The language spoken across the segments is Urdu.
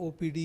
OPD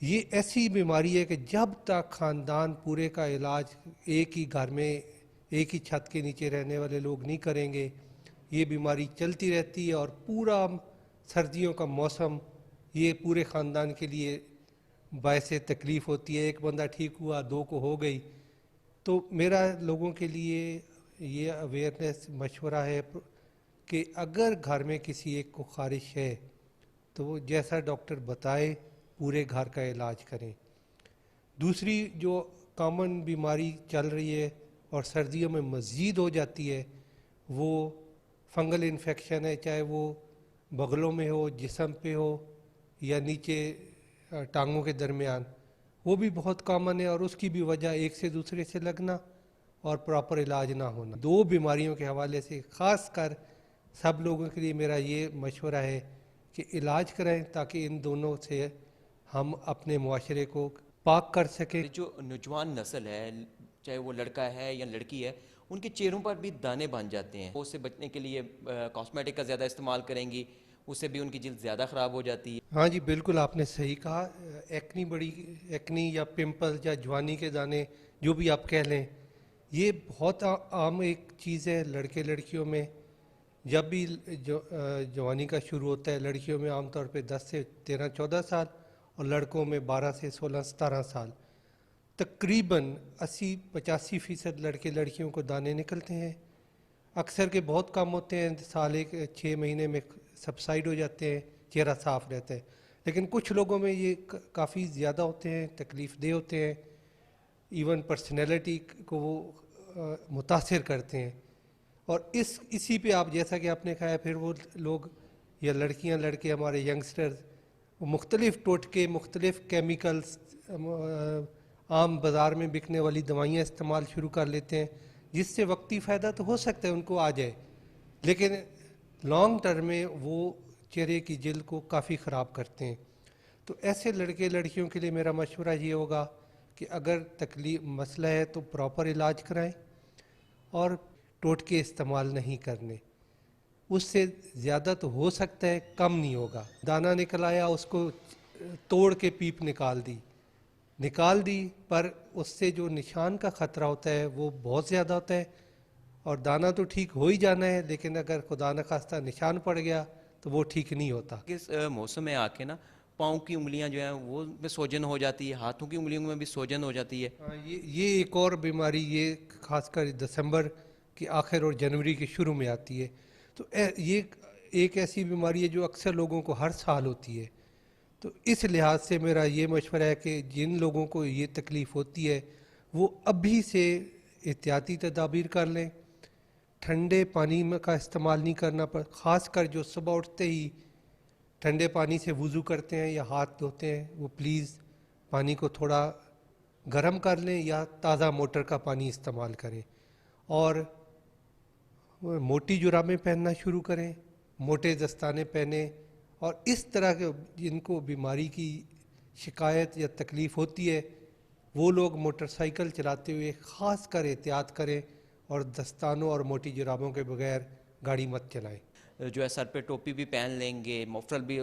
یہ ایسی بیماری ہے کہ جب تک خاندان پورے کا علاج ایک ہی گھر میں ایک ہی چھت کے نیچے رہنے والے لوگ نہیں کریں گے، یہ بیماری چلتی رہتی ہے، اور پورا سردیوں کا موسم یہ پورے خاندان کے لیے باعث تکلیف ہوتی ہے۔ ایک بندہ ٹھیک ہوا، دو کو ہو گئی۔ تو میرا لوگوں کے لیے یہ اویئرنیس مشورہ ہے کہ اگر گھر میں کسی ایک کو خارش ہے تو وہ جیسا ڈاکٹر بتائے پورے گھر کا علاج کریں۔ دوسری جو کامن بیماری چل رہی ہے اور سردیوں میں مزید ہو جاتی ہے وہ فنگل انفیکشن ہے، چاہے وہ بغلوں میں ہو، جسم پہ ہو یا نیچے ٹانگوں کے درمیان، وہ بھی بہت کامن ہے، اور اس کی بھی وجہ ایک سے دوسرے سے لگنا اور پراپر علاج نہ ہونا۔ دو بیماریوں کے حوالے سے خاص کر سب لوگوں کے لیے میرا یہ مشورہ ہے کہ علاج کرائیں تاکہ ان دونوں سے ہم اپنے معاشرے کو پاک کر سکیں۔ جو نوجوان نسل ہے، چاہے وہ لڑکا ہے یا لڑکی ہے، ان کے چہروں پر بھی دانے بن جاتے ہیں، وہ اس سے بچنے کے لیے کاسمیٹک کا زیادہ استعمال کریں گی، اس سے بھی ان کی جلد زیادہ خراب ہو جاتی ہے۔ ہاں جی بالکل آپ نے صحیح کہا۔ ایکنی یا پمپل یا جوانی کے دانے جو بھی آپ کہہ لیں، یہ بہت عام ایک چیز ہے لڑکے لڑکیوں میں۔ جب بھی جوانی کا شروع ہوتا ہے، لڑکیوں میں عام طور پہ 10 سے 13 14 سال اور لڑکوں میں 12 سے 16 17 سال، تقریباً 80-85% لڑکے لڑکیوں کو دانے نکلتے ہیں۔ اکثر کے بہت کم ہوتے ہیں، سال 6 مہینے میں سبسائڈ ہو جاتے ہیں، چہرہ صاف رہتا ہے، لیکن کچھ لوگوں میں یہ کافی زیادہ ہوتے ہیں، تکلیف دہ ہوتے ہیں، ایون پرسنالٹی کو وہ متاثر کرتے ہیں۔ اور اسی پہ آپ جیسا کہ آپ نے کہا پھر وہ لوگ یا لڑکیاں لڑکے ہمارے ینگسٹرز وہ مختلف ٹوٹکے، مختلف کیمیکلز، عام بازار میں بکنے والی دوائیاں استعمال شروع کر لیتے ہیں، جس سے وقتی فائدہ تو ہو سکتا ہے ان کو آ جائے، لیکن لانگ ٹرم میں وہ چہرے کی جلد کو کافی خراب کرتے ہیں۔ تو ایسے لڑکے لڑکیوں کے لیے میرا مشورہ یہ ہوگا کہ اگر مسئلہ ہے تو پراپر علاج کرائیں اور ٹوٹکے استعمال نہیں کرنے، اس سے زیادہ تو ہو سکتا ہے، کم نہیں ہوگا۔ دانہ نکل آیا، اس کو توڑ کے پیپ نکال دی، پر اس سے جو نشان کا خطرہ ہوتا ہے وہ بہت زیادہ ہوتا ہے، اور دانہ تو ٹھیک ہو ہی جانا ہے، لیکن اگر خدا نخواستہ نشان پڑ گیا تو وہ ٹھیک نہیں ہوتا۔ اس موسم میں آ کے نا پاؤں کی انگلیاں جو ہیں وہ میں سوجن ہو جاتی ہے، ہاتھوں کی انگلیوں میں بھی سوجن ہو جاتی ہے۔ ہاں، یہ ایک اور بیماری یہ خاص کر دسمبر کے آخر اور جنوری کے شروع میں آتی ہے۔ تو یہ ایک ایسی بیماری ہے جو اکثر لوگوں کو ہر سال ہوتی ہے۔ تو اس لحاظ سے میرا یہ مشورہ ہے کہ جن لوگوں کو یہ تکلیف ہوتی ہے وہ ابھی سے احتیاطی تدابیر کر لیں، ٹھنڈے پانی کا استعمال نہیں کرنا، پر خاص کر جو صبح اٹھتے ہی ٹھنڈے پانی سے وضو کرتے ہیں یا ہاتھ دھوتے ہیں وہ پلیز پانی کو تھوڑا گرم کر لیں یا تازہ موٹر کا پانی استعمال کریں، اور موٹی جرابیں پہننا شروع کریں، موٹے دستانے پہنیں، اور اس طرح کے جن کو بیماری کی شکایت یا تکلیف ہوتی ہے وہ لوگ موٹر سائیکل چلاتے ہوئے خاص کر احتیاط کریں اور دستانوں اور موٹی جرابوں کے بغیر گاڑی مت چلائیں۔ جو ہے سر پہ ٹوپی بھی پہن لیں گے، مفرل بھی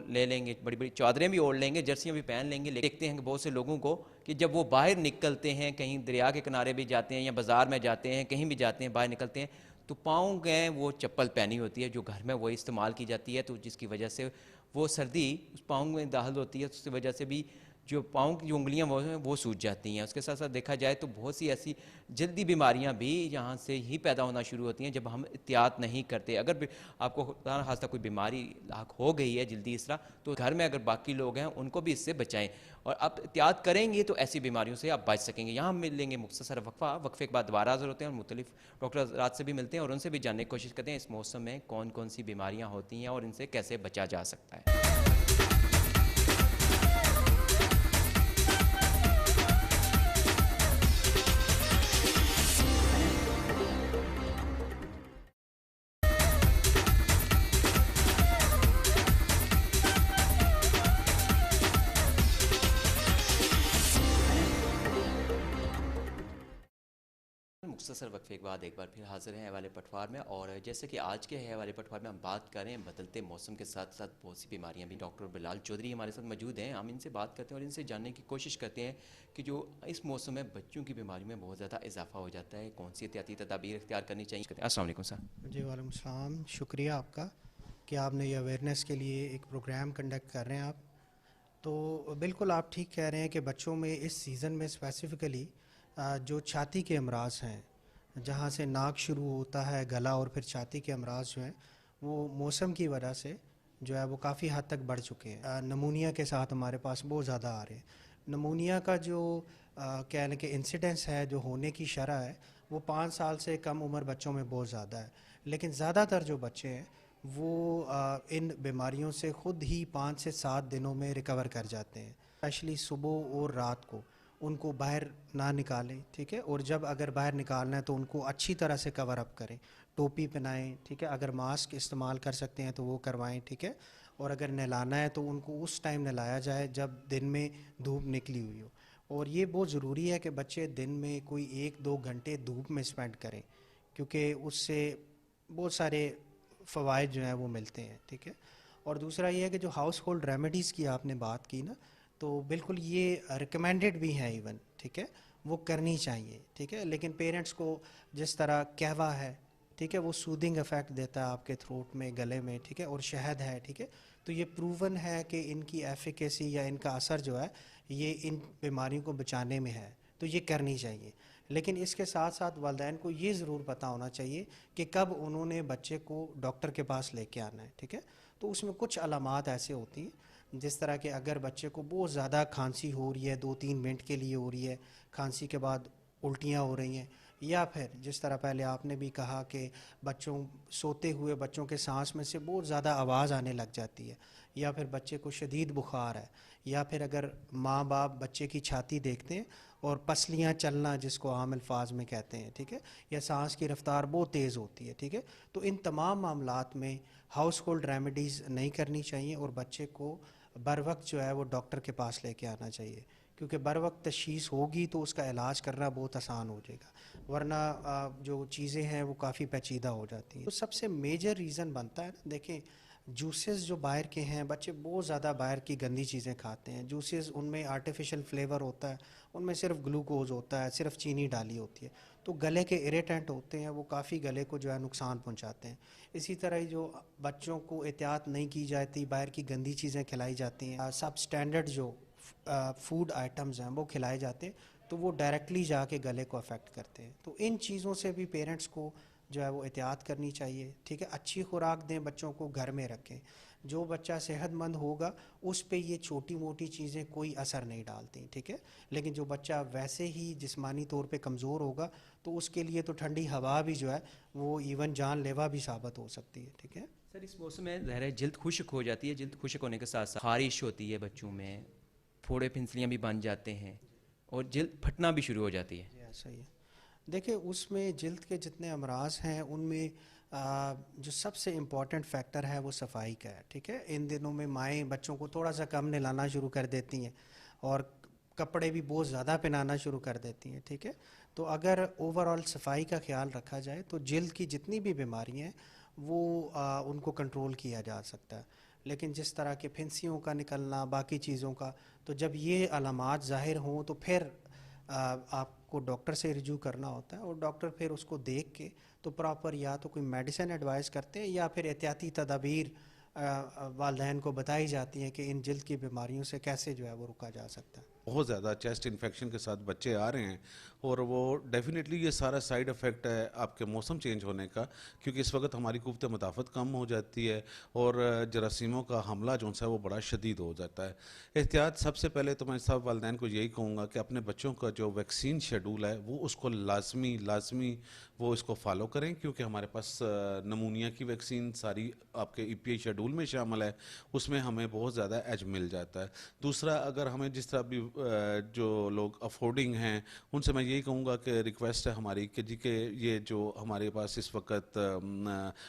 لے لیں گے، بڑی بڑی چادریں بھی اوڑھ لیں گے، جرسیاں بھی پہن لیں گے، لیکن دیکھتے ہیں کہ بہت سے لوگوں کو کہ جب وہ باہر نکلتے ہیں، کہیں دریا کے کنارے بھی جاتے ہیں یا بازار میں جاتے ہیں، کہیں بھی جاتے ہیں، باہر نکلتے ہیں تو پاؤں گئے وہ چپل پہنی ہوتی ہے جو گھر میں وہی استعمال کی جاتی ہے، تو جس کی وجہ سے وہ سردی اس پاؤں میں داخل ہوتی ہے، اس کی وجہ سے بھی جو پاؤں کی جو انگلیاں وہ سوج جاتی ہیں۔ اس کے ساتھ ساتھ دیکھا جائے تو بہت سی ایسی جلدی بیماریاں بھی یہاں سے ہی پیدا ہونا شروع ہوتی ہیں جب ہم احتیاط نہیں کرتے۔ اگر آپ کو خدا نخواستہ کوئی بیماری لاحق ہو گئی ہے جلدی اس طرح، تو گھر میں اگر باقی لوگ ہیں ان کو بھی اس سے بچائیں، اور آپ احتیاط کریں گے تو ایسی بیماریوں سے آپ بچ سکیں گے۔ یہاں ہم مل لیں گے مختصر وقفے کے بعد دوبارہ حاضر ہوتے ہیں اور مختلف ڈاکٹر حضرات سے بھی ملتے ہیں اور ان سے بھی جاننے کی کوشش کرتے ہیں اس موسم میں کون کون سی بیماریاں ہوتی ہیں اور ان سے کیسے بچا جا سکتا ہے۔ مختصر وقفے کے بعد ایک بار پھر حاضر ہیں حوالے پٹوار میں، اور جیسے کہ آج کے حوالے پٹوار میں ہم بات کریں بدلتے موسم کے ساتھ ساتھ بہت سی بیماریاں بھی. ڈاکٹر بلال چودھری ہمارے ساتھ موجود ہیں. ہم ان سے بات کرتے ہیں اور ان سے جاننے کی کوشش کرتے ہیں کہ جو اس موسم میں بچوں کی بیماریوں میں بہت زیادہ اضافہ ہو جاتا ہے، کون سی احتیاطی تدابیر اختیار کرنی چاہیے. السلام علیکم سر. جی وعلیکم السلام. شکریہ آپ کا کہ آپ نے یہ اویئرنیس کے لیے ایک پروگرام کنڈکٹ کر رہے ہیں. آپ تو بالکل آپ ٹھیک کہہ رہے ہیں کہ بچوں میں اس سیزن میں اسپیسیفکلی جو چھاتی کے امراض ہیں، جہاں سے ناک شروع ہوتا ہے، گلا اور پھر چھاتی کے امراض جو ہیں وہ موسم کی وجہ سے جو ہے وہ کافی حد تک بڑھ چکے ہیں. نمونیا کے ساتھ ہمارے پاس بہت زیادہ آ رہے ہیں. نمونیا کا جو کہنے کہ انسیڈنس ہے، جو ہونے کی شرح ہے، وہ 5 سال سے کم عمر بچوں میں بہت زیادہ ہے. لیکن زیادہ تر جو بچے ہیں وہ ان بیماریوں سے خود ہی 5 سے 7 دنوں میں ریکور کر جاتے ہیں. اسپیشلی صبح اور رات کو ان کو باہر نہ نکالیں، ٹھیک ہے. اور جب اگر باہر نکالنا ہے تو ان کو اچھی طرح سے کور اپ کریں، ٹوپی پہنائیں، ٹھیک ہے. اگر ماسک استعمال کر سکتے ہیں تو وہ کروائیں، ٹھیک ہے. اور اگر نہلانا ہے تو ان کو اس ٹائم نہلایا جائے جب دن میں دھوپ نکلی ہوئی ہو. اور یہ بہت ضروری ہے کہ بچے دن میں کوئی 1-2 گھنٹے دھوپ میں اسپینڈ کریں، کیونکہ اس سے بہت سارے فوائد جو ہیں وہ ملتے ہیں، ٹھیک ہے. اور دوسرا یہ ہے کہ جو ہاؤس ہولڈ ریمیڈیز کی آپ نے بات کی نا، تو بالکل یہ ریکمینڈڈ بھی ہیں ایون، ٹھیک ہے، وہ کرنی چاہیے، ٹھیک ہے. لیکن پیرنٹس کو جس طرح کہوا ہے، ٹھیک ہے، وہ سودنگ افیکٹ دیتا ہے آپ کے تھروٹ میں، گلے میں، ٹھیک ہے. اور شہد ہے، ٹھیک ہے. تو یہ پروون ہے کہ ان کی ایفیکیسی یا ان کا اثر جو ہے یہ ان بیماریوں کو بچانے میں ہے، تو یہ کرنی چاہیے. لیکن اس کے ساتھ ساتھ والدین کو یہ ضرور پتہ ہونا چاہیے کہ کب انہوں نے بچے کو ڈاکٹر کے پاس لے کے آنا ہے، ٹھیک ہے. تو اس میں کچھ علامات ایسے ہوتی ہیں، جس طرح کہ اگر بچے کو بہت زیادہ کھانسی ہو رہی ہے، 2-3 منٹ کے لیے ہو رہی ہے، کھانسی کے بعد الٹیاں ہو رہی ہیں، یا پھر جس طرح پہلے آپ نے بھی کہا کہ بچوں سوتے ہوئے بچوں کے سانس میں سے بہت زیادہ آواز آنے لگ جاتی ہے، یا پھر بچے کو شدید بخار ہے، یا پھر اگر ماں باپ بچے کی چھاتی دیکھتے ہیں اور پسلیاں چلنا جس کو عام الفاظ میں کہتے ہیں، ٹھیک ہے، یا سانس کی رفتار بہت تیز ہوتی ہے، ٹھیک ہے. تو ان تمام معاملات میں ہاؤس ہولڈ ریمیڈیز نہیں کرنی چاہیے اور بچے کو بر وقت جو ہے وہ ڈاکٹر کے پاس لے کے آنا چاہیے، کیونکہ بر وقت تشخیص ہوگی تو اس کا علاج کرنا بہت آسان ہو جائے گا. ورنہ جو چیزیں ہیں وہ کافی پیچیدہ ہو جاتی ہیں. تو سب سے میجر ریزن بنتا ہے نا، دیکھیں جوسز جو باہر کے ہیں، بچے بہت زیادہ باہر کی گندی چیزیں کھاتے ہیں. جوسز ان میں آرٹیفیشل فلیور ہوتا ہے، ان میں صرف گلوکوز ہوتا ہے، صرف چینی ڈالی ہوتی ہے، تو گلے کے اریٹنٹ ہوتے ہیں، وہ کافی گلے کو جو ہے نقصان پہنچاتے ہیں. اسی طرح ہی جو بچوں کو احتیاط نہیں کی جاتی، باہر کی گندی چیزیں کھلائی جاتی ہیں، سب اسٹینڈرڈ جو فوڈ آئٹمز ہیں وہ کھلائے جاتے ہیں، تو وہ ڈائریکٹلی جا کے گلے کو افیکٹ کرتے ہیں. تو ان چیزوں سے بھی پیرنٹس کو جو ہے وہ احتیاط کرنی چاہیے، ٹھیک ہے. اچھی خوراک دیں، بچوں کو گھر میں رکھیں. جو بچہ صحت مند ہوگا اس پہ یہ چھوٹی موٹی چیزیں کوئی اثر نہیں ڈالتی، ٹھیک ہے. لیکن جو بچہ ویسے ہی جسمانی طور پہ کمزور ہوگا تو اس کے لیے تو ٹھنڈی ہوا بھی جو ہے وہ ایون جان لیوا بھی ثابت ہو سکتی ہے، ٹھیک ہے. سر اس موسم میں ظاہر ہے جلد خشک ہو جاتی ہے، جلد خشک ہونے کے ساتھ ساتھ خارش ہوتی ہے بچوں میں، پھوڑے پھنسلیاں بھی بن جاتے ہیں اور جلد پھٹنا بھی شروع ہو جاتی ہے. جی صحیح ہے. دیکھیں اس میں جلد کے جتنے امراض ہیں ان میں جو سب سے امپورٹنٹ فیکٹر ہے وہ صفائی کا ہے، ٹھیک ہے. ان دنوں میں مائیں بچوں کو تھوڑا سا کم نہلانا شروع کر دیتی ہیں اور کپڑے بھی بہت زیادہ پہنانا شروع کر دیتی ہیں، ٹھیک ہے. تو اگر اوور آل صفائی کا خیال رکھا جائے تو جلد کی جتنی بھی بیماریاں ہیں وہ ان کو کنٹرول کیا جا سکتا ہے. لیکن جس طرح کے پھنسیوں کا نکلنا، باقی چیزوں کا، تو جب یہ علامات ظاہر ہوں تو پھر آپ کو ڈاکٹر سے رجوع کرنا ہوتا ہے، اور ڈاکٹر پھر اس کو دیکھ کے تو پراپر یا تو کوئی میڈیسن ایڈوائز کرتے ہیں یا پھر احتیاطی تدابیر والدین کو بتائی جاتی ہیں کہ ان جلد کی بیماریوں سے کیسے جو ہے وہ روکا جا سکتا ہے. بہت زیادہ چیسٹ انفیکشن کے ساتھ بچے آ رہے ہیں، اور وہ ڈیفینیٹلی یہ سارا سائیڈ افیکٹ ہے آپ کے موسم چینج ہونے کا، کیونکہ اس وقت ہماری قوت مدافعت کم ہو جاتی ہے اور جراثیموں کا حملہ جو ہے وہ بڑا شدید ہو جاتا ہے. احتیاط سب سے پہلے تو میں سب والدین کو یہی کہوں گا کہ اپنے بچوں کا جو ویکسین شیڈول ہے وہ اس کو لازمی وہ اس کو فالو کریں، کیونکہ ہمارے پاس نمونیا کی ویکسین ساری آپ کے EPI شیڈول میں شامل ہے، اس میں ہمیں بہت زیادہ ایج مل جاتا ہے. دوسرا، اگر ہمیں جس طرح بھی جو لوگ افورڈنگ ہیں ان سے میں یہی کہوں گا کہ ریکویسٹ ہے ہماری کہ جی کہ یہ جو ہمارے پاس اس وقت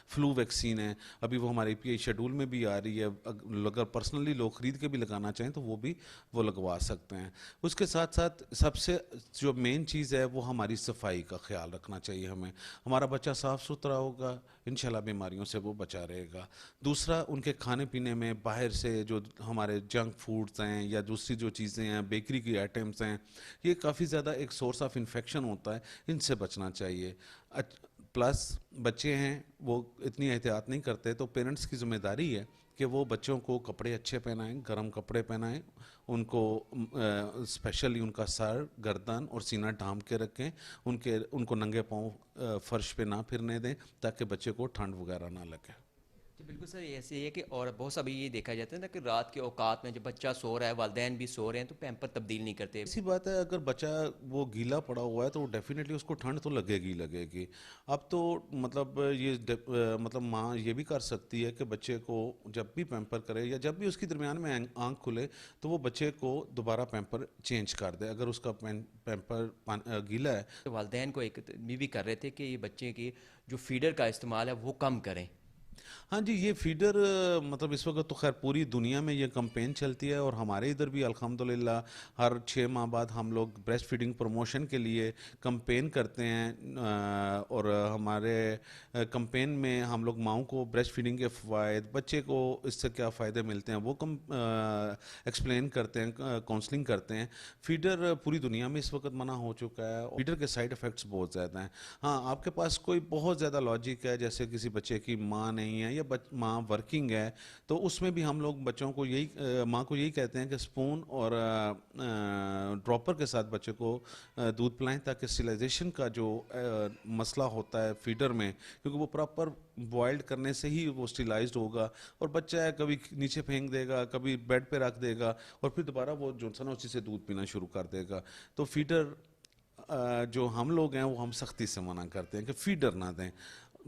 فلو ویکسین ہے ابھی وہ ہمارے پی آئی شیڈول میں بھی آ رہی ہے, اگر پرسنلی لوگ خرید کے بھی لگانا چاہیں تو وہ لگوا سکتے ہیں. اس کے ساتھ ساتھ سب سے جو مین چیز ہے وہ ہماری صفائی کا خیال رکھنا چاہیے ہمیں. ہمارا بچہ صاف ستھرا ہوگا انشاءاللہ بیماریوں سے وہ بچا رہے گا. دوسرا ان کے کھانے پینے میں باہر سے جو ہمارے جنک فوڈز ہیں یا دوسری جو چیزیں ہیں بیکری کی آئٹمس ہیں یہ کافی زیادہ ایک سورس آف انفیکشن ہوتا ہے, ان سے بچنا چاہیے. پلس بچے ہیں وہ اتنی احتیاط نہیں کرتے تو پیرنٹس کی ذمہ داری ہے کہ وہ بچوں کو کپڑے اچھے پہنائیں, گرم کپڑے پہنائیں, ان کو اسپیشلی ان کا سر, گردن اور سینہ ڈھانپ کے رکھیں, ان کو ننگے پاؤں فرش پہ نہ پھرنے دیں تاکہ بچے کو ٹھنڈ وغیرہ نہ لگے. جی بالکل سر, ایسے ہی ہے کہ اور بہت سا بھی یہ دیکھا جاتا ہے نا کہ رات کے اوقات میں جب بچہ سو رہا ہے والدین بھی سو رہے ہیں تو پیمپر تبدیل نہیں کرتے. ایسی بات ہے اگر بچہ وہ گیلا پڑا ہوا ہے تو ڈیفینیٹلی اس کو ٹھنڈ تو لگے گی. اب تو مطلب ماں یہ بھی کر سکتی ہے کہ بچے کو جب بھی پیمپر کرے یا جب بھی اس کی درمیان میں آنکھ کھلے تو وہ بچے کو دوبارہ پیمپر چینج کر دے اگر اس کا پیمپر گیلا ہے. والدین کو ایک بھی کر رہے تھے کہ یہ بچے کی جو فیڈر کا استعمال ہے وہ کم کریں. ہاں جی, یہ فیڈر مطلب اس وقت تو خیر پوری دنیا میں یہ کمپین چلتی ہے اور ہمارے ادھر بھی الحمدللہ ہر 6 ماہ بعد ہم لوگ بریسٹ فیڈنگ پروموشن کے لیے کمپین کرتے ہیں اور ہمارے کمپین میں ہم لوگ ماؤں کو بریسٹ فیڈنگ کے فوائد, بچے کو اس سے کیا فائدے ملتے ہیں وہ ایکسپلین کرتے ہیں, کاؤنسلنگ کرتے ہیں. فیڈر پوری دنیا میں اس وقت منع ہو چکا ہے. فیڈر کے سائیڈ افیکٹس بہت زیادہ ہیں. ہاں آپ کے پاس کوئی بہت زیادہ لاجک ہے جیسے کسی بچے کی ماں نہیں ہے یا ماں ورکنگ ہے تو اس میں بھی ہم لوگ بچوں کو ماں کو یہی کہتے ہیں کہ سپون اور ڈراپر کے ساتھ بچے کو دودھ پلائیں تاکہ اسٹیلائزیشن کا جو مسئلہ ہوتا ہے فیڈر میں, کیونکہ وہ پراپر بوائلڈ کرنے سے ہی وہ اسٹیلائزڈ ہوگا اور بچہ ہے کبھی نیچے پھینک دے گا, کبھی بیڈ پہ رکھ دے گا اور پھر دوبارہ وہ جو نا اسی سے دودھ پینا شروع کر دے گا. تو فیڈر جو ہم لوگ ہیں وہ ہم سختی سے منع کرتے ہیں کہ فیڈر نہ دیں,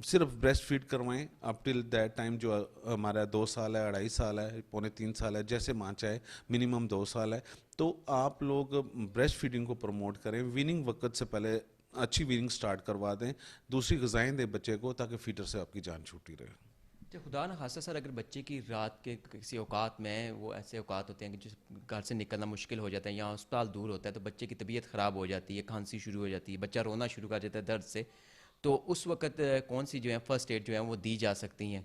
صرف بریسٹ فیڈ کروائیں اپ ٹل دیٹ ٹائم جو ہمارا 2 سال ہے, 2.5 سال ہے, 3 سال ہے, جیسے ماں چاہے, منیمم 2 سال ہے. تو آپ لوگ بریسٹ فیڈنگ کو پروموٹ کریں, ویننگ وقت سے پہلے اچھی ویننگ سٹارٹ کروا دیں, دوسری غذائیں دیں بچے کو تاکہ فیڈر سے آپ کی جان چھوٹی رہے. خدا نہ خاصہ سر اگر بچے کی رات کے کسی اوقات میں وہ ایسے اوقات ہوتے ہیں کہ جس گھر سے نکلنا مشکل ہو جاتا ہے یا ہسپتال دور ہوتا ہے تو بچے کی طبیعت خراب ہو جاتی ہے, کھانسی شروع ہو جاتی ہے, بچہ رونا شروع کر دیتا ہے درد سے, تو اس وقت کون سی جو ہے فرسٹ ایڈ جو ہے وہ دی جا سکتی ہیں؟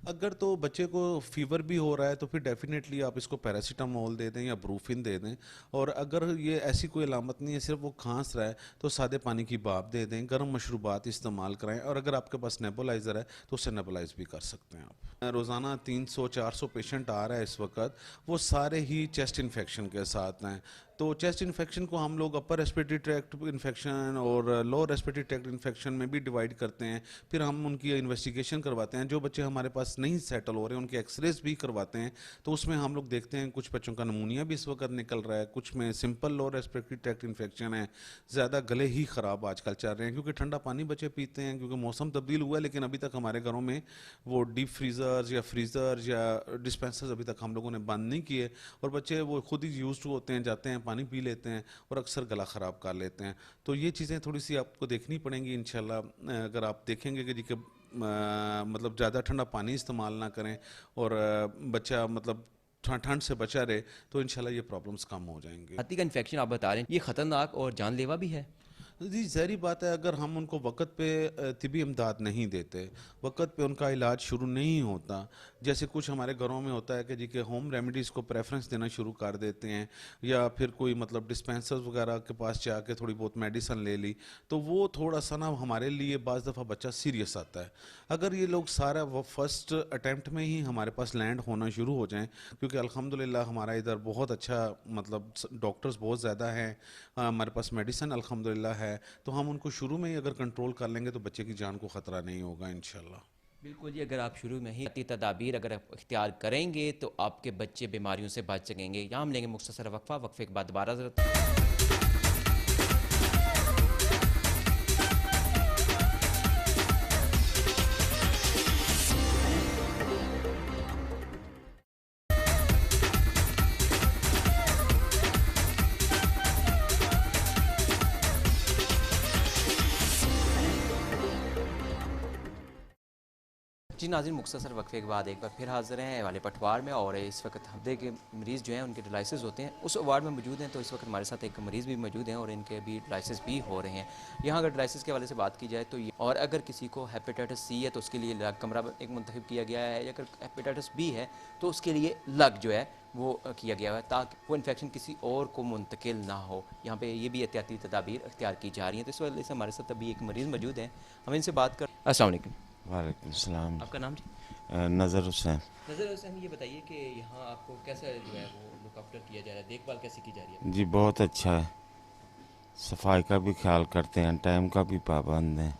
اگر تو بچے کو فیور بھی ہو رہا ہے تو پھر ڈیفینیٹلی آپ اس کو پیراسیٹامول دے دیں یا بروفن دے دیں, اور اگر یہ ایسی کوئی علامت نہیں ہے صرف وہ کھانس رہا ہے تو سادے پانی کی بھاپ دے دیں, گرم مشروبات استعمال کرائیں, اور اگر آپ کے پاس نیبولائزر ہے تو اسے نیبولائز بھی کر سکتے ہیں آپ. روزانہ 300-400 پیشنٹ آ رہا ہے اس وقت, وہ سارے ہی چیسٹ انفیکشن کے ساتھ ہیں. تو چیسٹ انفیکشن کو ہم لوگ اپر ریسپیریٹری ٹریکٹ انفیکشن اور لوور ریسپیریٹری ٹریکٹ انفیکشن میں بھی ڈیوائڈ کرتے ہیں. پھر ہم ان کی انویسٹیگیشن کرواتے ہیں. جو بچے ہمارے پاس نہیں سیٹل ہو رہے ہیں ان کے ایکس ریز بھی کرواتے ہیں, تو اس میں ہم لوگ دیکھتے ہیں کچھ بچوں کا نمونیا بھی اس وقت نکل رہا ہے, کچھ میں simple lower respiratory tracked infection ہے. زیادہ گلے ہی خراب آج کل چل رہے ہیں کیونکہ ٹھنڈا پانی بچے پیتے ہیں, کیونکہ موسم تبدیل ہوا ہے, لیکن ابھی تک ہمارے گھروں میں وہ ڈیپ فریزرز یا فریزر یا ڈسپینسرز ابھی تک ہم لوگوں نے بند نہیں کیے, اور بچے وہ خود ہی یوزڈ ہوتے ہیں, جاتے ہیں پانی پی لیتے ہیں اور اکثر گلا خراب کر لیتے ہیں. تو یہ چیزیں تھوڑی سی آپ کو دیکھنی پڑیں گی انشاءاللہ. اگر آپ دیکھیں گے کہ مطلب زیادہ ٹھنڈا پانی استعمال نہ کریں اور بچہ مطلب ٹھنڈ سے بچا رہے تو انشاءاللہ یہ پرابلمز کم ہو جائیں گے. چھاتی کا انفیکشن آپ بتا رہے ہیں یہ خطرناک اور جان لیوا بھی ہے؟ جی ظاہری بات ہے, اگر ہم ان کو وقت پہ طبی امداد نہیں دیتے, وقت پہ ان کا علاج شروع نہیں ہوتا, جیسے کچھ ہمارے گھروں میں ہوتا ہے کہ جی کہ ہوم ریمیڈیز کو پریفرنس دینا شروع کر دیتے ہیں, یا پھر کوئی مطلب ڈسپینسرز وغیرہ کے پاس جا کے تھوڑی بہت میڈیسن لے لی, تو وہ تھوڑا سا نا ہمارے لیے بعض دفعہ بچہ سیریس آتا ہے. اگر یہ لوگ سارا وہ فرسٹ اٹیمپٹ میں ہی ہمارے پاس لینڈ ہونا شروع ہو جائیں, کیونکہ الحمدللہ ہمارا ادھر بہت اچھا مطلب ڈاکٹرز بہت زیادہ ہیں, ہمارے پاس میڈیسن الحمدللہ ہے, تو ہم ان کو شروع میں ہی اگر کنٹرول کر لیں گے تو بچے کی جان کو خطرہ نہیں ہوگا انشاءاللہ. بالکل جی, اگر آپ شروع میں ہی احتیاطی تدابیر اگر اختیار کریں گے تو آپ کے بچے بیماریوں سے بچ سکیں گے. یہاں ہم لیں گے مختصر وقفے کے بعد دوبارہ ضرورت. جی ناظرین، مختصر وقفے کے بعد ایک بار پھر حاضر ہیں والے پٹوار میں، اور اس وقت ہفتے کے مریض جو ہیں ان کے ڈائلسس ہوتے ہیں اس وارڈ میں موجود ہیں. تو اس وقت ہمارے ساتھ ایک مریض بھی موجود ہیں اور ان کے بھی ڈائلسس بھی ہو رہے ہیں. یہاں اگر ڈائلسس کے حوالے سے بات کی جائے تو اور اگر کسی کو ہیپیٹائٹس سی ہے تو اس کے لیے الگ کمرہ ایک منتخب کیا گیا ہے، یا اگر ہیپیٹائٹس بی ہے تو اس کے لیے الگ جو ہے وہ کیا گیا ہے تاکہ وہ انفیکشن کسی اور کو منتقل نہ ہو. یہاں پہ یہ بھی احتیاطی تدابیر اختیار کی جا رہی ہیں. تو اس وجہ سے ہمارے ساتھ ابھی ایک مریض موجود ہیں، ہم ان سے بات کر. السلام علیکم. وعلیکم السلام. آپ کا نام جی؟ نظر حسین. نظر حسین، یہ بتائیے کہ یہاں آپ کو کیسا جو ہے وہ لک آفٹر کیا جا رہا ہے، دیکھ بھال کیسی کی جا رہی ہے؟ جی بہت اچھا ہے، صفائی کا بھی خیال کرتے ہیں، ٹائم کا بھی پابند ہیں،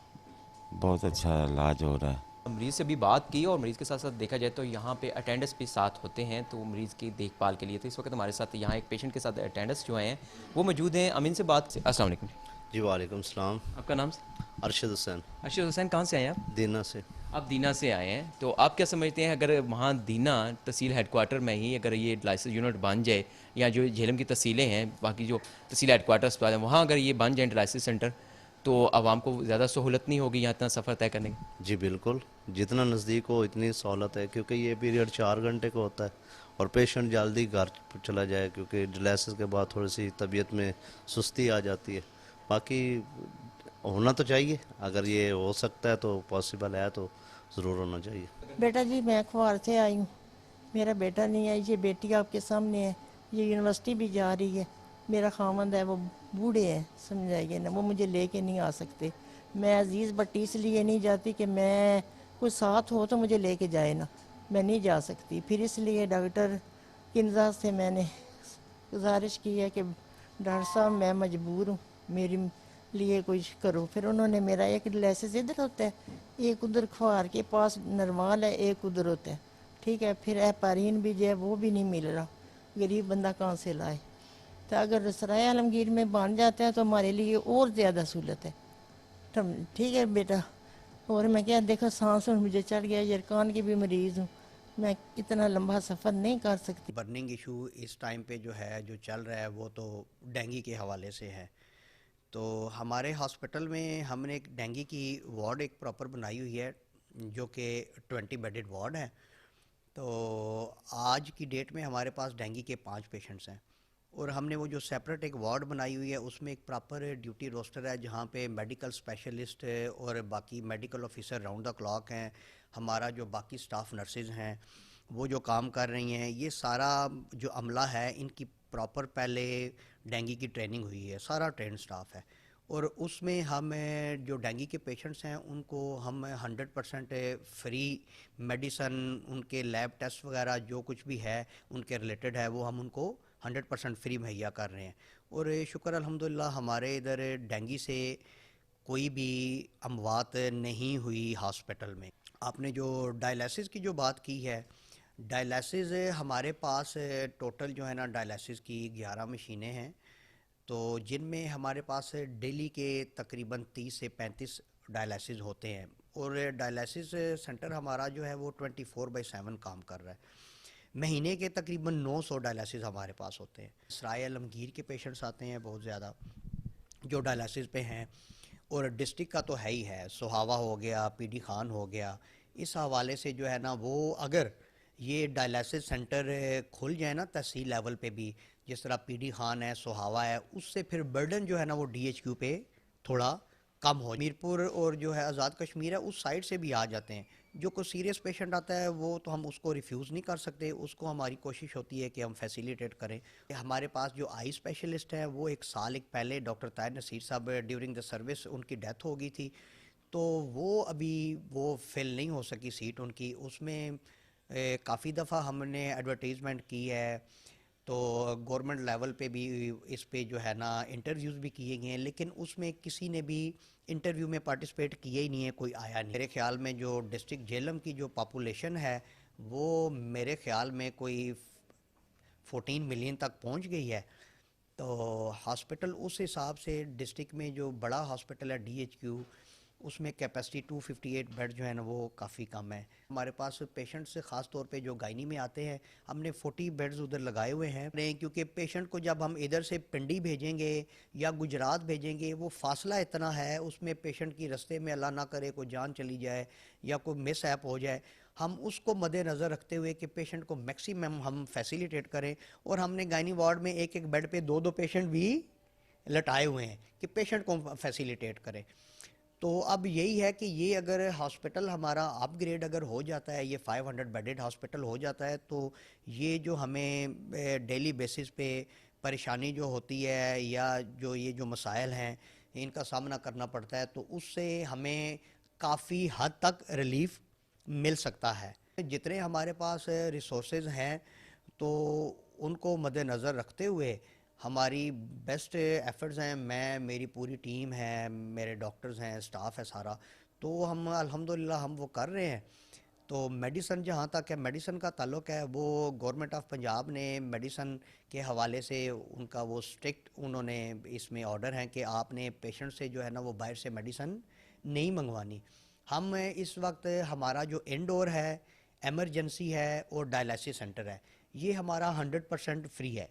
بہت اچھا علاج ہو رہا ہے. مریض سے بھی بات کی اور مریض کے ساتھ ساتھ دیکھا جائے تو یہاں پہ اٹینڈنس بھی ساتھ ہوتے ہیں تو مریض کی دیکھ بھال کے لیے. تو اس وقت ہمارے ساتھ یہاں ایک پیشنٹ کے ساتھ اٹینڈنس جو ہیں وہ موجود ہیں. امین سے بات. السلام علیکم. جی وعلیکم السلام. آپ کا نام؟ ارشد حسین. ارشد حسین، کہاں سے آئے ہیں آپ؟ دینا سے. آپ دینا سے آئے ہیں، تو آپ کیا سمجھتے ہیں اگر وہاں دینا تحصیل ہیڈ کوارٹر میں ہی اگر یہ ڈائلسس یونٹ بن جائے، یا جو جہلم کی تحصیلیں ہیں باقی جو تحصیل ہیڈ کوارٹرس پہ ہیں وہاں اگر یہ بن جائیں ڈائلسس سینٹر، تو عوام کو زیادہ سہولت نہیں ہوگی یہاں اتنا سفر طے کرنے کی؟ جی بالکل، جتنا نزدیک ہو اتنی سہولت ہے، کیونکہ یہ پیریڈ 4 گھنٹے کا ہوتا ہے اور پیشنٹ جلدی گھر چلا جائے، کیونکہ ڈائلسس کے بعد تھوڑی سی طبیعت میں سستی آ جاتی ہے. باقی ہونا تو چاہیے، اگر یہ ہو سکتا ہے تو پاسبل ہے تو ضرور ہونا چاہیے. بیٹا جی میں اخبار سے آئی ہوں، میرا بیٹا نہیں ہے، یہ بیٹی آپ کے سامنے ہے، یہ یونیورسٹی بھی جا رہی ہے. میرا خامند ہے وہ بوڑھے ہیں، سمجھائیے نا، وہ مجھے لے کے نہیں آ سکتے. میں عزیز بٹی اس لیے نہیں جاتی کہ میں کوئی ساتھ ہو تو مجھے لے کے جائے نا، میں نہیں جا سکتی. پھر اس لیے ڈاکٹر کی نظر سے میں نے گزارش کی ہے کہ ڈاکٹر صاحب میں مجبور ہوں، میری لیے کچھ کرو. پھر انہوں نے میرا ایک ڈائلسس ادھر ہوتا ہے، ایک ادھر کھوار کے پاس نرمال ہے، ایک ادھر ہوتا ہے، ٹھیک ہے. پھر ہیپارین بھی جو ہے وہ بھی نہیں مل رہا، غریب بندہ کہاں سے لائے. تو اگر سرائے عالمگیر میں بن جاتا ہے تو ہمارے لیے اور زیادہ سہولت ہے. ٹھیک ہے بیٹا. اور میں کیا دیکھو سانس مجھے چڑھ گیا، یرکان کی بھی مریض ہوں، میں اتنا لمبا سفر نہیں کر سکتی. برننگ ایشو اس ٹائم پہ جو ہے جو چل رہا ہے وہ تو ڈینگی کے حوالے سے ہے. تو ہمارے ہاسپٹل میں ہم نے ایک ڈینگی کی وارڈ ایک پراپر بنائی ہوئی ہے جو کہ 20 بیڈڈ وارڈ ہے. تو آج کی ڈیٹ میں ہمارے پاس ڈینگی کے 5 پیشنٹس ہیں، اور ہم نے وہ جو سیپریٹ ایک وارڈ بنائی ہوئی ہے اس میں ایک پراپر ڈیوٹی روسٹر ہے جہاں پہ میڈیکل اسپیشلسٹ اور باقی medical officer round the clock ہیں. ہمارا جو باقی سٹاف نرسز ہیں وہ جو کام کر رہی ہیں، یہ سارا جو عملہ ہے ان کی پراپر پہلے ڈینگی کی ٹریننگ ہوئی ہے، سارا ٹرینڈ سٹاف ہے. اور اس میں ہم جو ڈینگی کے پیشنٹس ہیں ان کو ہم 100% فری میڈیسن، ان کے لیب ٹیسٹ وغیرہ جو کچھ بھی ہے ان کے ریلیٹڈ ہے وہ ہم ان کو 100% فری مہیا کر رہے ہیں. اور شکر الحمدللہ ہمارے ادھر ڈینگی سے کوئی بھی اموات نہیں ہوئی ہاسپٹل میں. آپ نے جو ڈائلسس کی جو بات کی ہے، ڈائلسس ہمارے پاس ٹوٹل جو ہے نا ڈائلسس کی 11 مشینیں ہیں، تو جن میں ہمارے پاس ڈیلی کے تقریباً 30 سے 35 ڈائلسس ہوتے ہیں. اور ڈائلسس سینٹر ہمارا جو ہے وہ 24/7 کام کر رہا ہے. مہینے کے تقریباً 900 ڈائلسس ہمارے پاس ہوتے ہیں. سرائے عالمگیر کے پیشنٹس آتے ہیں بہت زیادہ جو ڈائلسس پہ ہیں، اور ڈسٹرکٹ کا تو ہے ہی ہے، سہاوا ہو گیا، پی ڈی خان ہو گیا. اس حوالے سے جو ہے نا وہ اگر یہ ڈائلسس سینٹر کھل جائے نا تحصیل لیول پہ بھی، جس طرح پی ڈی خان ہے، سہاوا ہے، اس سے پھر برڈن جو ہے نا وہ ڈی ایچ کیو پہ تھوڑا کم ہو. میرپور اور جو ہے آزاد کشمیر ہے اس سائڈ سے بھی آ جاتے ہیں. جو کوئی سیریس پیشنٹ آتا ہے وہ تو ہم اس کو ریفیوز نہیں کر سکتے، اس کو ہماری کوشش ہوتی ہے کہ ہم فیسیلیٹیٹ کریں. ہمارے پاس جو آئی اسپیشلسٹ ہیں وہ ایک سال پہلے ڈاکٹر طاہر نصیر صاحب ڈیورنگ دا سروس ان کی ڈیتھ ہو گئی تھی، تو وہ ابھی وہ فل نہیں ہو سکی سیٹ ان کی. اس میں کافی دفعہ ہم نے ایڈورٹیزمنٹ کی ہے، تو گورنمنٹ لیول پہ بھی اس پہ جو ہے نا انٹرویوز بھی کیے گئے ہیں، لیکن اس میں کسی نے بھی انٹرویو میں پارٹیسپیٹ کیے ہی نہیں ہے، کوئی آیا نہیں. میرے خیال میں جو ڈسٹرکٹ جہلم کی جو پاپولیشن ہے وہ میرے خیال میں کوئی 14 ملین تک پہنچ گئی ہے. تو ہاسپٹل اس حساب سے ڈسٹرکٹ میں جو بڑا ہاسپٹل ہے ڈی ایچ کیو اس میں کیپیسٹی 258 بیڈ جو ہے نا وہ کافی کم ہے. ہمارے پاس پیشنٹ سے خاص طور پہ جو گائنی میں آتے ہیں ہم نے 40 بیڈز ادھر لگائے ہوئے ہیں, کیونکہ پیشنٹ کو جب ہم ادھر سے پنڈی بھیجیں گے یا گجرات بھیجیں گے وہ فاصلہ اتنا ہے, اس میں پیشنٹ کی رستے میں اللہ نہ کرے کوئی جان چلی جائے یا کوئی مس ایپ ہو جائے, ہم اس کو مد نظر رکھتے ہوئے کہ پیشنٹ کو میکسیمم ہم فیسیلیٹیٹ کریں. اور ہم نے گائنی وارڈ میں ایک ایک بیڈ پہ 2 پیشنٹ بھی لٹائے ہوئے ہیں کہ پیشنٹ کو فیسیلیٹیٹ کریں. تو اب یہی ہے کہ یہ اگر ہاسپٹل ہمارا اپ گریڈ اگر ہو جاتا ہے, یہ 500 بیڈڈ ہاسپٹل ہو جاتا ہے, تو یہ جو ہمیں ڈیلی بیسس پہ پریشانی جو ہوتی ہے یا جو یہ جو مسائل ہیں ان کا سامنا کرنا پڑتا ہے, تو اس سے ہمیں کافی حد تک ریلیف مل سکتا ہے. جتنے ہمارے پاس ریسورسز ہیں تو ان کو مد نظر رکھتے ہوئے ہماری بیسٹ ایفرٹس ہیں, میں میری پوری ٹیم ہے, میرے ڈاکٹرز ہیں, اسٹاف ہے سارا, تو ہم الحمدللہ ہم وہ کر رہے ہیں. تو میڈیسن جہاں تک ہے میڈیسن کا تعلق ہے, وہ گورنمنٹ آف پنجاب نے میڈیسن کے حوالے سے ان کا وہ اسٹرکٹ انہوں نے اس میں آرڈر ہیں کہ آپ نے پیشنٹ سے جو ہے نا وہ باہر سے میڈیسن نہیں منگوانی. ہم اس وقت ہمارا جو انڈور ہے, ایمرجنسی ہے اور ڈائلائسس سینٹر ہے, یہ ہمارا 100% فری ہے.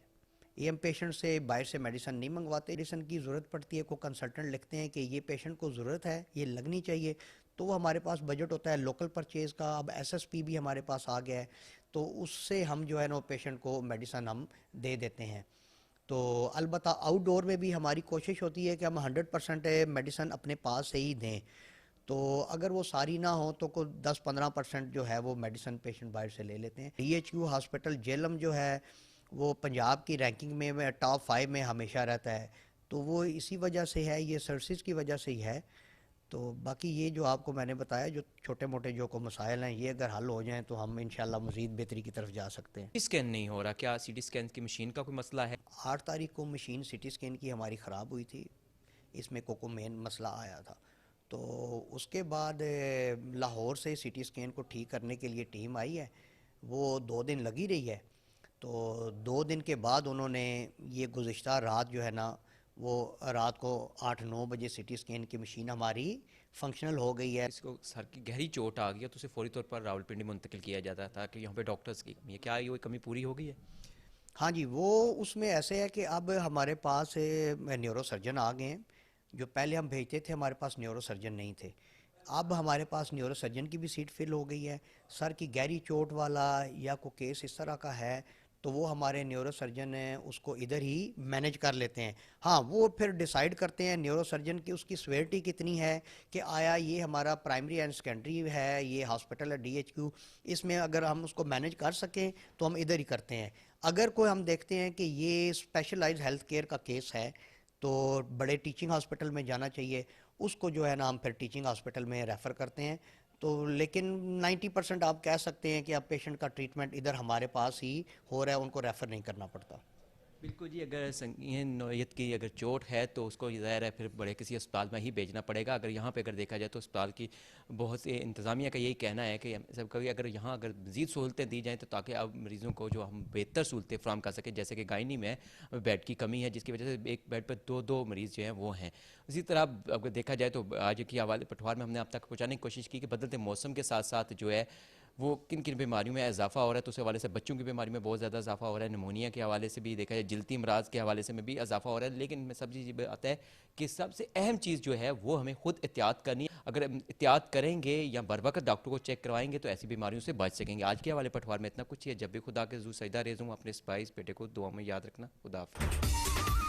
یہ ہم پیشنٹ سے باہر سے میڈیسن نہیں منگواتے. میڈیسن کی ضرورت پڑتی ہے, کو کنسلٹنٹ لکھتے ہیں کہ یہ پیشنٹ کو ضرورت ہے, یہ لگنی چاہیے, تو وہ ہمارے پاس بجٹ ہوتا ہے لوکل پرچیز کا. اب SSP بھی ہمارے پاس آ گیا ہے, تو اس سے ہم جو ہے نا پیشنٹ کو میڈیسن ہم دے دیتے ہیں. تو البتہ آؤٹ ڈور میں بھی ہماری کوشش ہوتی ہے کہ ہم 100% میڈیسن اپنے پاس سے ہی دیں. تو اگر وہ ساری نہ ہو تو کوئی 10-15% جو ہے وہ میڈیسن پیشنٹ باہر سے لے لیتے ہیں. DHQ ہاسپٹل جیلم جو ہے وہ پنجاب کی رینکنگ میں ٹاپ 5 میں ہمیشہ رہتا ہے, تو وہ اسی وجہ سے ہے, یہ سروسز کی وجہ سے ہی ہے. تو باقی یہ جو آپ کو میں نے بتایا جو چھوٹے موٹے جو کو مسائل ہیں یہ اگر حل ہو جائیں تو ہم انشاءاللہ مزید بہتری کی طرف جا سکتے ہیں. اسکین نہیں ہو رہا, کیا CT اسکین کی مشین کا کوئی مسئلہ ہے؟ 8 تاریخ کو مشین CT اسکین کی ہماری خراب ہوئی تھی, اس میں کوئی مین مسئلہ آیا تھا. تو اس کے بعد لاہور سے CT اسکین کو ٹھیک کرنے کے لیے ٹیم آئی ہے, وہ 2 دن لگی رہی ہے. تو 2 دن کے بعد انہوں نے یہ گزشتہ رات جو ہے نا وہ رات کو 8-9 بجے CT اسکین کی مشین ہماری فنکشنل ہو گئی ہے. اس کو سر کی گہری چوٹ آ گئی ہے تو اسے فوری طور پر راولپنڈی منتقل کیا جاتا تھا کہ یہاں پہ ڈاکٹرز کی کمی ہے, کیا یہ کمی پوری ہو گئی ہے؟ ہاں جی, وہ اس میں ایسے ہے کہ اب ہمارے پاس نیورو سرجن آ گئے ہیں. جو پہلے ہم بھیجتے تھے ہمارے پاس نیورو سرجن نہیں تھے, اب ہمارے پاس نیورو سرجن کی بھی سیٹ فل ہو گئی ہے. سر کی گہری چوٹ والا یا کوئی کیس اس طرح کا ہے تو وہ ہمارے نیورو سرجن ہیں اس کو ادھر ہی مینیج کر لیتے ہیں. ہاں وہ پھر ڈیسائیڈ کرتے ہیں نیورو سرجن کی اس کی سویرٹی کتنی ہے, کہ آیا یہ ہمارا پرائمری اینڈ سیکنڈری ہے, یہ ہاسپٹل ہے DHQ, اس میں اگر ہم اس کو مینیج کر سکیں تو ہم ادھر ہی کرتے ہیں. اگر کوئی ہم دیکھتے ہیں کہ یہ اسپیشلائز ہیلتھ کیئر کا کیس ہے تو بڑے ٹیچنگ ہاسپٹل میں جانا چاہیے, اس کو جو ہے نا ہم پھر ٹیچنگ ہاسپٹل میں ریفر کرتے ہیں. تو لیکن 90% آپ کہہ سکتے ہیں کہ اب پیشنٹ کا ٹریٹمنٹ ادھر ہمارے پاس ہی ہو رہا ہے, ان کو ریفر نہیں کرنا پڑتا. بالکل جی, اگر سنگین نوعیت کی اگر چوٹ ہے تو اس کو ظاہر ہے پھر بڑے کسی اسپتال میں ہی بھیجنا پڑے گا. اگر یہاں پہ اگر دیکھا جائے تو اسپتال کی بہت سے انتظامیہ کا یہی کہنا ہے کہ سب کبھی اگر یہاں اگر مزید سہولتیں دی جائیں تو تاکہ اب مریضوں کو جو ہم بہتر سہولتیں فراہم کر سکیں, جیسے کہ گائنی میں بیڈ کی کمی ہے جس کی وجہ سے ایک بیڈ پر 2 مریض جو ہیں وہ ہیں. اسی طرح اگر دیکھا جائے تو آج کے حوالے پٹوار میں ہم نے اب تک پہنچانے کی کوشش کی کہ بدلتے موسم کے ساتھ ساتھ جو ہے وہ کن کن بیماریوں میں اضافہ ہو رہا ہے. تو اس حوالے سے بچوں کی بیماری میں بہت زیادہ اضافہ ہو رہا ہے, نمونیا کے حوالے سے بھی دیکھا جائے, جلدی امراض کے حوالے سے میں بھی اضافہ ہو رہا ہے. لیکن سب چیز یہ آتا ہے کہ سب سے اہم چیز جو ہے وہ ہمیں خود احتیاط کرنی ہے. اگر احتیاط کریں گے یا بر وقت ڈاکٹر کو چیک کروائیں گے تو ایسی بیماریوں سے بچ سکیں گے. آج کے حوالے پٹوار میں اتنا کچھ ہے. جب بھی خدا کے حضور سجدہ ریز ہوں, اپنے اسپائس بیٹے کو دعا میں یاد رکھنا. خدا حافظ.